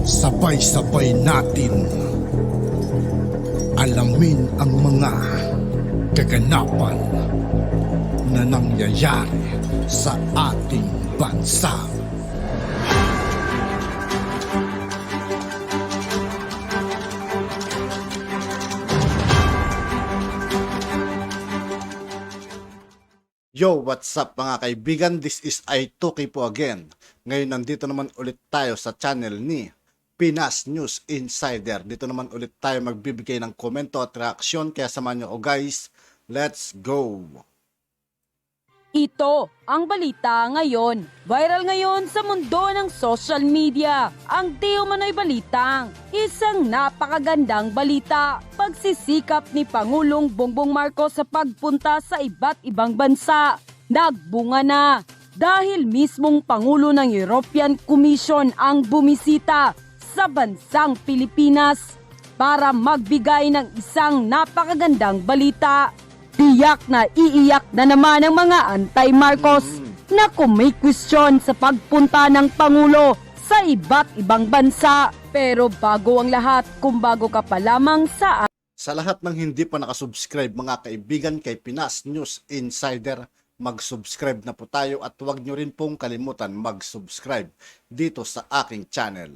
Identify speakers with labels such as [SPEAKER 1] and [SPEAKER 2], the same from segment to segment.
[SPEAKER 1] Sabay-sabay natin alamin ang mga kaganapan na nangyayari sa ating bansa.
[SPEAKER 2] Yo, what's up mga kaibigan? This is HETO KAYE po again. Ngayon nandito naman ulit tayo sa channel ni Pinas News Insider. Dito naman ulit tayo magbibigay ng komento at reaksyon. Kaya samahan nyo ko guys. Let's go!
[SPEAKER 3] Ito ang balita ngayon. Viral ngayon sa mundo ng social media. Ang di umano'y balitang isang napakagandang balita. Pagsisikap ni Pangulong Bongbong Marcos sa pagpunta sa iba't ibang bansa. Nagbunga na dahil mismong Pangulo ng European Commission ang bumisita sa bansang Pilipinas para magbigay ng isang napakagandang balita. Tiyak na iiyak na naman ang mga anti-Marcos na may question sa pagpunta ng Pangulo sa iba't ibang bansa. Pero bago ang lahat, kung bago ka pa lamang
[SPEAKER 2] sa lahat ng hindi pa nakasubscribe mga kaibigan kay Pinas News Insider, mag-subscribe na po tayo at huwag nyo rin pong kalimutan mag-subscribe dito sa aking channel.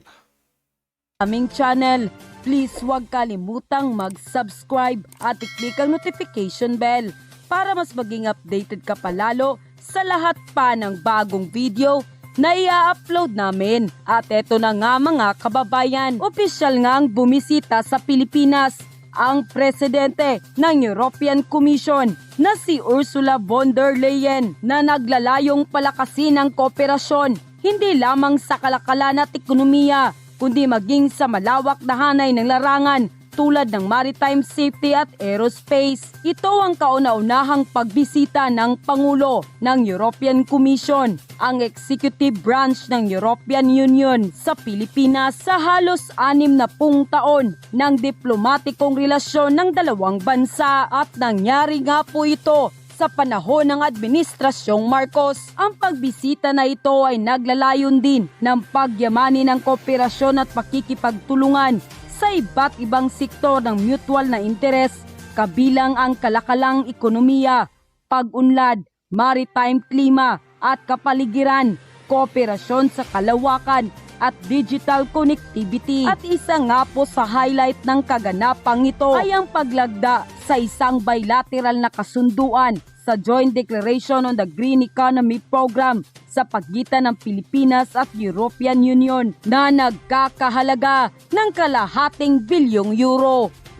[SPEAKER 3] aming channel, please huwag kalimutang mag-subscribe at i-click ang notification bell para mas maging updated ka palalo sa lahat pa ng bagong video na i-upload namin. At eto na nga mga kababayan, opisyal nga ang bumisita sa Pilipinas ang presidente ng European Commission na si Ursula von der Leyen na naglalayong palakasin ang kooperasyon hindi lamang sa kalakalan at ekonomiya kundi maging sa malawak na hanay ng larangan tulad ng maritime safety at aerospace. Ito ang kauna-unahang pagbisita ng Pangulo ng European Commission, ang executive branch ng European Union sa Pilipinas sa halos 60 taon ng diplomatikong relasyon ng dalawang bansa at nangyari nga po ito sa panahon ng Administrasyong Marcos. Ang pagbisita na ito ay naglalayon din ng pagyamanin ng kooperasyon at pakikipagtulungan sa iba't ibang sektor ng mutual na interes, kabilang ang kalakalang ekonomiya, pag-unlad, maritime klima at kapaligiran, kooperasyon sa kalawakan at digital connectivity. At isa nga po sa highlight ng kaganapang ito ay ang paglagda sa isang bilateral na kasunduan sa Joint Declaration on the Green Economy Program sa pagitan ng Pilipinas at European Union na nagkakahalaga ng ₱250 bilyong.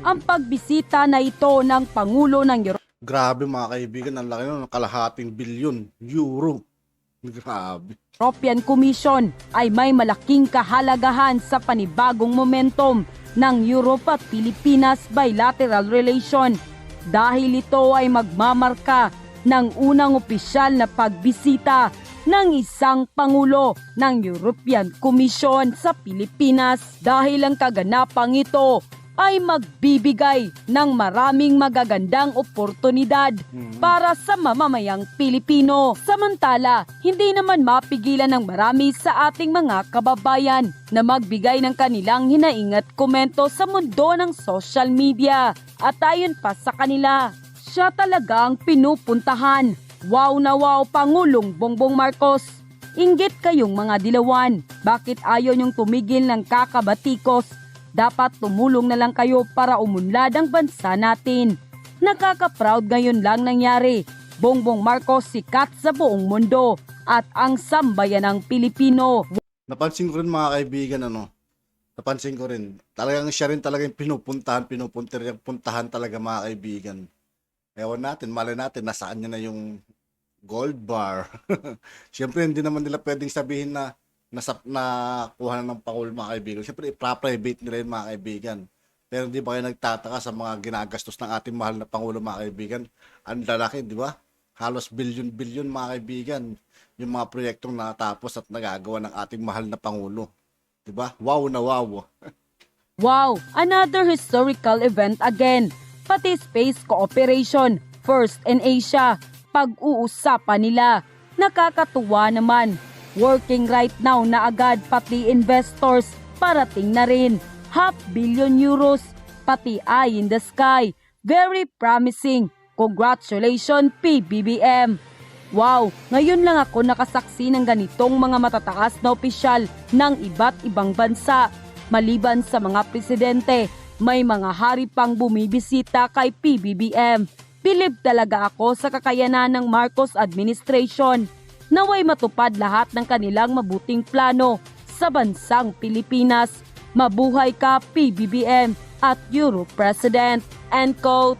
[SPEAKER 3] Ang pagbisita na ito ng Pangulo ng
[SPEAKER 2] Grabe mga kaibigan, ang laki ng ₱250 bilyon. Grabe.
[SPEAKER 3] European Commission ay may malaking kahalagahan sa panibagong momentum ng Europe at Pilipinas bilateral relation dahil ito ay magmamarka ng unang opisyal na pagbisita ng isang Pangulo ng European Commission sa Pilipinas dahil ang kaganapang ito ay magbibigay ng maraming magagandang oportunidad para sa mamamayang Pilipino. Samantala, hindi naman mapigilan ng marami sa ating mga kababayan na magbigay ng kanilang hinaing at komento sa mundo ng social media. At ayon pa sa kanila, siya talagang pinupuntahan. Wow na wow, Pangulong Bongbong Marcos. Inggit kayong mga dilawan. Bakit ayaw niyong tumigil ng kakabatikos? Dapat tumulong na lang kayo para umunlad ang bansa natin. Nakaka-proud ngayon lang nangyari. Bongbong Marcos sikat sa buong mundo at ang sambayanang Pilipino.
[SPEAKER 2] Napansin ko rin mga kaibigan napansin ko rin. Talagang siya rin talaga yung puntahan talaga mga kaibigan. Ewan natin, malay natin nasaan niya na yung gold bar. Siyempre hindi naman nila pwedeng sabihin na kuha na ng Pangulo mga kaibigan. Siyempre, i-private nila yun mga kaibigan. Pero hindi ba kayo nagtataka sa mga ginagastos ng ating mahal na Pangulo mga kaibigan? Ang lalaki, di ba? Halos bilyon-bilyon mga kaibigan. Yung mga proyektong natapos at nagagawa ng ating mahal na Pangulo. Di ba? Wow na wow.
[SPEAKER 3] Wow, another historical event again. Pati space cooperation, first in Asia, pag-uusapan nila. Nakakatuwa naman. Working right now na agad pati investors parating na rin. €500 million, pati eye in the sky. Very promising. Congratulations PBBM. Wow, ngayon lang ako nakasaksi ng ganitong mga matataas na opisyal ng iba't ibang bansa. Maliban sa mga presidente, may mga hari pang bumibisita kay PBBM. Bilib talaga ako sa kakayanan ng Marcos administration. Naway matupad lahat ng kanilang mabuting plano sa bansang Pilipinas. Mabuhay ka PBBM at Euro President. End quote.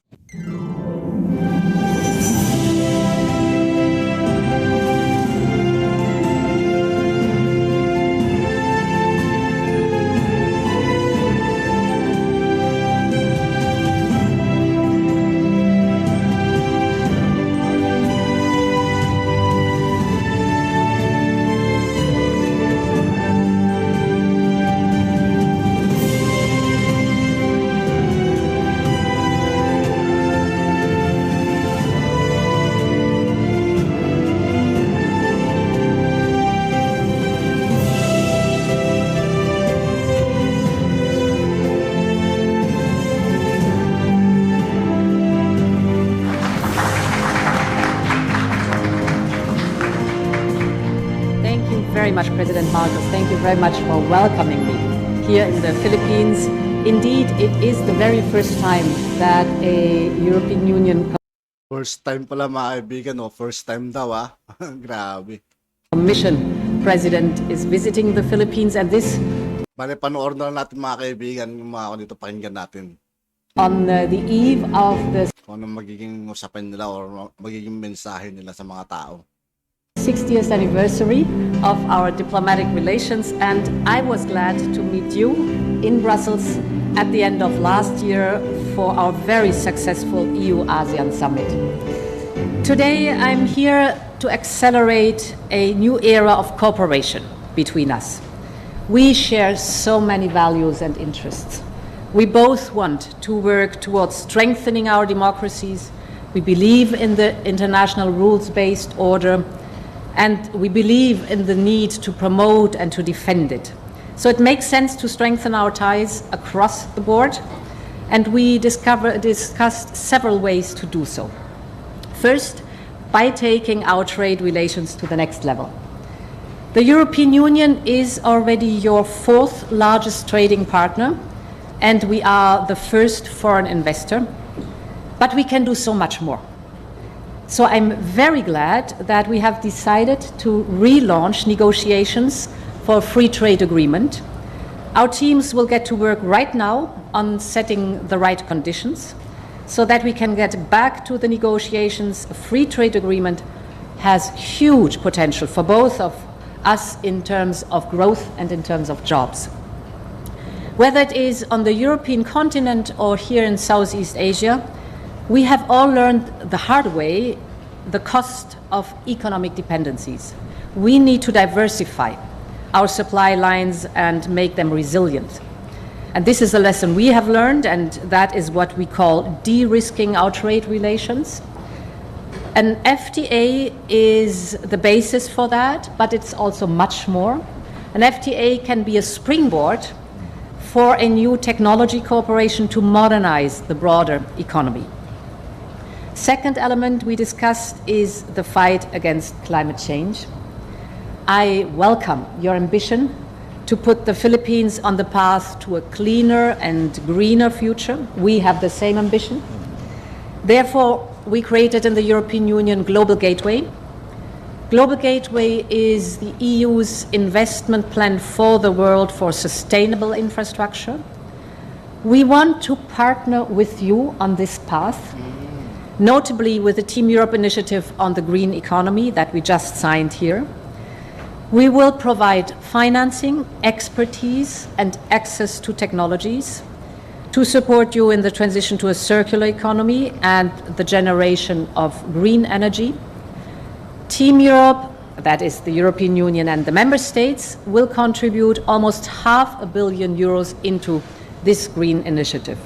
[SPEAKER 4] Very much, President Marcos. Thank you very much for welcoming me here in the Philippines. Indeed, it is the very first time that a European Union
[SPEAKER 2] First time pala mga kaibigan, no? First time daw Grabe.
[SPEAKER 4] Commission President is visiting the Philippines, and this
[SPEAKER 2] Bale, panoorin na natin mga kaibigan, yung mga dito pakinggan natin.
[SPEAKER 4] on the eve of the
[SPEAKER 2] Kung ano magiging usapan nila o magiging mensahe nila sa mga tao.
[SPEAKER 4] 60th anniversary of our diplomatic relations, and I was glad to meet you in Brussels at the end of last year for our very successful EU-ASEAN summit. Today I'm here to accelerate a new era of cooperation between us. We share so many values and interests. We both want to work towards strengthening our democracies. We believe in the international rules-based order, and we believe in the need to promote and to defend it. So it makes sense to strengthen our ties across the board, and we discussed several ways to do so. First, by taking our trade relations to the next level. The European Union is already your fourth largest trading partner, and we are the first foreign investor, but we can do so much more. So I'm very glad that we have decided to relaunch negotiations for a free trade agreement. Our teams will get to work right now on setting the right conditions so that we can get back to the negotiations. A free trade agreement has huge potential for both of us in terms of growth and in terms of jobs. Whether it is on the European continent or here in Southeast Asia, we have all learned the hard way the cost of economic dependencies. We need to diversify our supply lines and make them resilient. And this is a lesson we have learned, and that is what we call de-risking our trade relations. An FTA is the basis for that, but it's also much more. An FTA can be a springboard for a new technology cooperation to modernize the broader economy. Second element we discussed is the fight against climate change. I welcome your ambition to put the Philippines on the path to a cleaner and greenner future. We have the same ambition. Therefore, we created in the European Union Global Gateway. Global Gateway is the EU's investment plan for the world for sustainable infrastructure. We want to partner with you on this path, notably with the Team Europe initiative on the green economy that we just signed here. We will provide financing, expertise, and access to technologies to support you in the transition to a circular economy and the generation of green energy. Team Europe, that is the European Union and the member states, will contribute almost €500 million into this green initiative.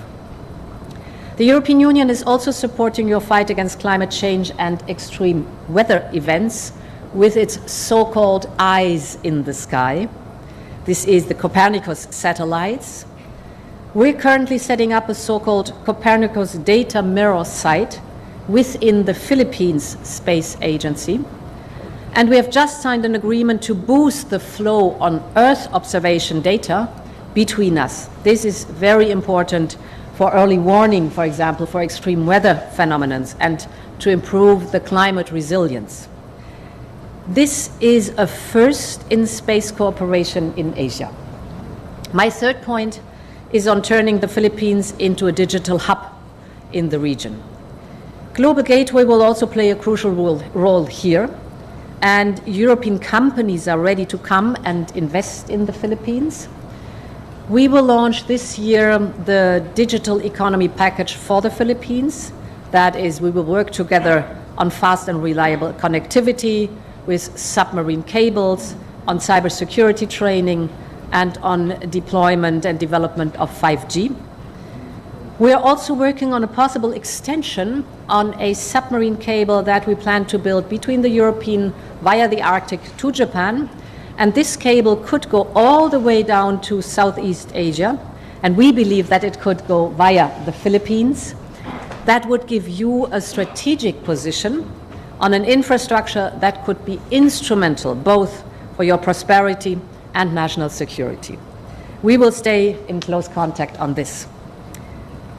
[SPEAKER 4] The European Union is also supporting your fight against climate change and extreme weather events with its so-called eyes in the sky. This is the Copernicus satellites. We're currently setting up a so-called Copernicus data mirror site within the Philippines Space Agency. And we have just signed an agreement to boost the flow on Earth observation data between us. This is very important for early warning, for example, for extreme weather phenomena, and to improve the climate resilience. This is a first in space cooperation in Asia. My third point is on turning the Philippines into a digital hub in the region. Global Gateway will also play a crucial role here, and European companies are ready to come and invest in the Philippines. We will launch this year the digital economy package for the Philippines. That is, we will work together on fast and reliable connectivity with submarine cables, on cybersecurity training, and on deployment and development of 5G. We are also working on a possible extension on a submarine cable that we plan to build between the European via the Arctic to Japan. And this cable could go all the way down to Southeast Asia. And we believe that it could go via the Philippines. That would give you a strategic position on an infrastructure that could be instrumental both for your prosperity and national security. We will stay in close contact on this.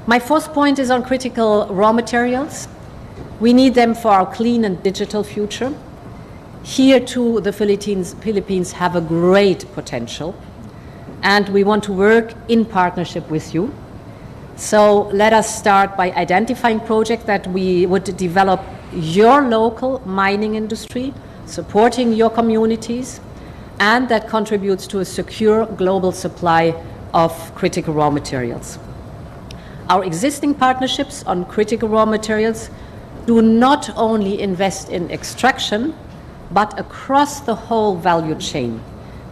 [SPEAKER 4] My fourth point is on critical raw materials. We need them for our clean and digital future. Here too, the Philippines have a great potential, and we want to work in partnership with you. So let us start by identifying projects that we would develop your local mining industry, supporting your communities, and that contributes to a secure global supply of critical raw materials. Our existing partnerships on critical raw materials do not only invest in extraction, but across the whole value chain.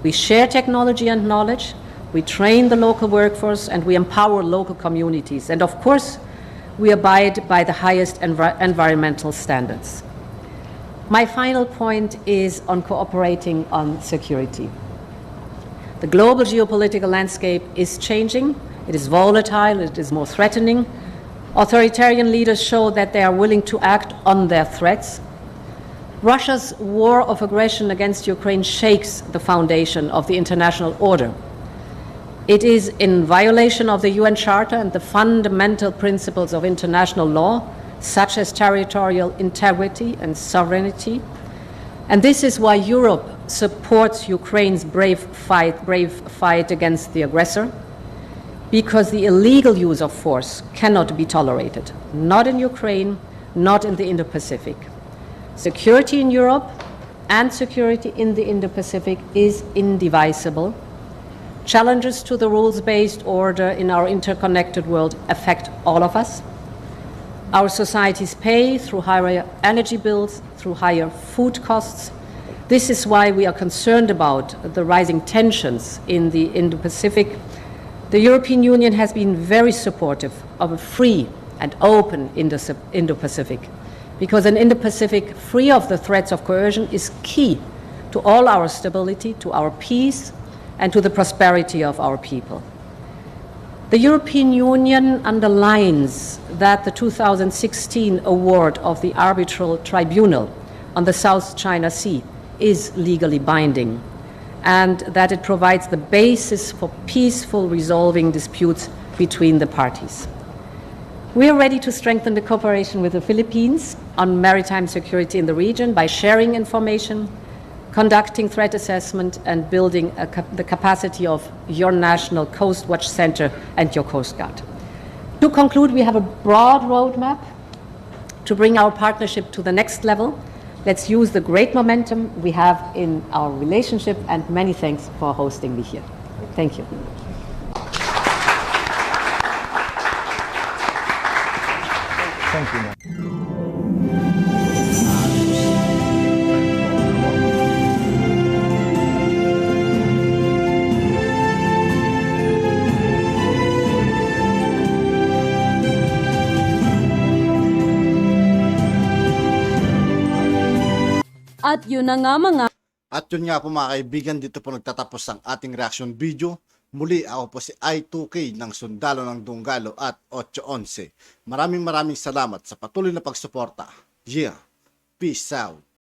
[SPEAKER 4] We share technology and knowledge, we train the local workforce, and we empower local communities. And of course, we abide by the highest environmental standards. My final point is on cooperating on security. The global geopolitical landscape is changing. It is volatile, it is more threatening. Authoritarian leaders show that they are willing to act on their threats. Russia's war of aggression against Ukraine shakes the foundation of the international order. It is in violation of the UN Charter and the fundamental principles of international law, such as territorial integrity and sovereignty. And this is why Europe supports Ukraine's brave fight against the aggressor, because the illegal use of force cannot be tolerated, not in Ukraine, not in the Indo-Pacific. Security in Europe and security in the Indo-Pacific is indivisible. Challenges to the rules-based order in our interconnected world affect all of us. Our societies pay through higher energy bills, through higher food costs. This is why we are concerned about the rising tensions in the Indo-Pacific. The European Union has been very supportive of a free and open Indo-Pacific, because an Indo-Pacific free of the threats of coercion is key to all our stability, to our peace, and to the prosperity of our people. The European Union underlines that the 2016 award of the Arbitral Tribunal on the South China Sea is legally binding, and that it provides the basis for peaceful resolving disputes between the parties. We are ready to strengthen the cooperation with the Philippines on maritime security in the region by sharing information, conducting threat assessment, and building the capacity of your National Coast Watch Center and your Coast Guard. To conclude, we have a broad roadmap to bring our partnership to the next level. Let's use the great momentum we have in our relationship, and many thanks for hosting me here. Thank you.
[SPEAKER 1] Thank you, ma'am.
[SPEAKER 3] At yun na nga mga
[SPEAKER 2] At yun nga po mga kaibigan, dito po nagtatapos ang ating reaction video. Muli ako po si I2K ng Sundalo ng Dunggalo at 811. Maraming salamat sa patuloy na pagsuporta. Yeah, peace out.